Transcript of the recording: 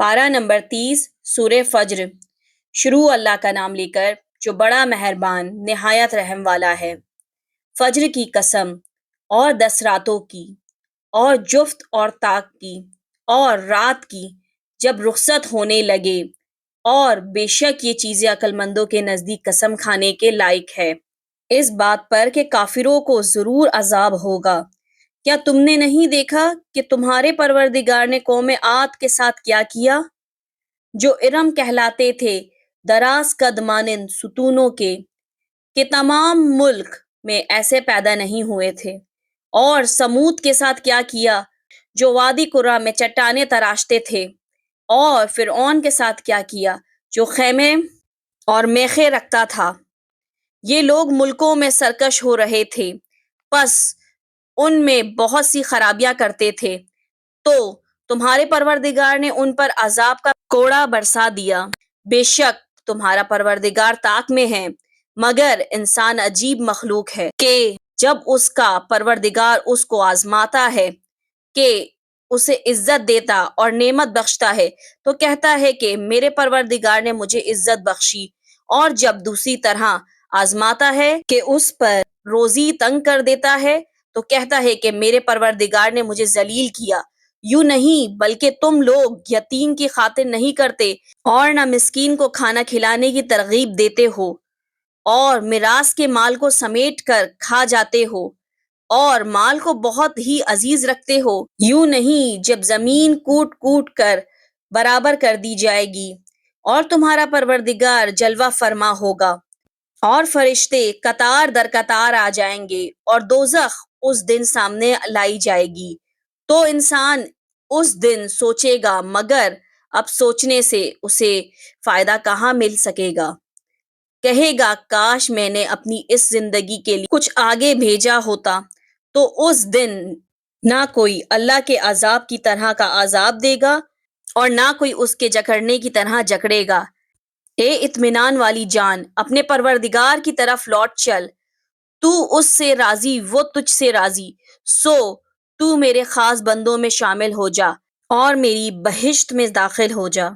پارہ نمبر 30 سورہ فجر۔ شروع اللہ کا نام لے کر جو بڑا مہربان نہایت رحم والا ہے۔ فجر کی قسم اور 10 راتوں کی اور جفت اور طاق کی اور رات کی جب رخصت ہونے لگے، اور بے شک یہ چیزیں عقل مندوں کے نزدیک قسم کھانے کے لائق ہے، اس بات پر کہ کافروں کو ضرور عذاب ہوگا۔ کیا تم نے نہیں دیکھا کہ تمہارے پروردگار نے قوم عاد کے ساتھ کیا کیا، جو ارم کہلاتے تھے، دراز قد مانند ستونوں کے، کہ تمام ملک میں ایسے پیدا نہیں ہوئے تھے؟ اور سمود کے ساتھ کیا کیا، جو وادی قرا میں چٹانیں تراشتے تھے؟ اور فرعون کے ساتھ کیا کیا، جو خیمے اور میخیں رکھتا تھا؟ یہ لوگ ملکوں میں سرکش ہو رہے تھے، پس ان میں بہت سی خرابیاں کرتے تھے، تو تمہارے پروردگار نے ان پر عذاب کا کوڑا برسا دیا۔ بے شک تمہارا پروردگار طاق میں ہے، مگر انسان عجیب مخلوق ہے کہ جب اس کا پروردگار اس کو آزماتا ہے کہ اسے عزت دیتا اور نعمت بخشتا ہے تو کہتا ہے کہ میرے پروردگار نے مجھے عزت بخشی، اور جب دوسری طرح آزماتا ہے کہ اس پر روزی تنگ کر دیتا ہے تو کہتا ہے کہ میرے پروردگار نے مجھے ذلیل کیا۔ یوں نہیں بلکہ تم لوگ یتیم کی خاطر نہیں کرتے اور نہ مسکین کو کھانا کھلانے کی ترغیب دیتے ہو، اور میراث کے مال کو سمیٹ کر کھا جاتے ہو اور مال کو بہت ہی عزیز رکھتے ہو۔ یوں نہیں جب زمین کوٹ کوٹ کر برابر کر دی جائے گی اور تمہارا پروردگار جلوہ فرما ہوگا، اور فرشتے قطار در قطار آ جائیں گے، اور دوزخ اس دن سامنے لائی جائے گی، تو انسان اس دن سوچے گا، مگر اب سوچنے سے اسے فائدہ کہاں مل سکے گا۔ کہے گا کاش میں نے اپنی اس زندگی کے لیے کچھ آگے بھیجا ہوتا، تو اس دن نہ کوئی اللہ کے عذاب کی طرح کا عذاب دے گا اور نہ کوئی اس کے جکڑنے کی طرح جکڑے گا۔ اے اطمینان والی جان، اپنے پروردگار کی طرف لوٹ چل، تو اس سے راضی وہ تجھ سے راضی، سو تو میرے خاص بندوں میں شامل ہو جا اور میری بہشت میں داخل ہو جا۔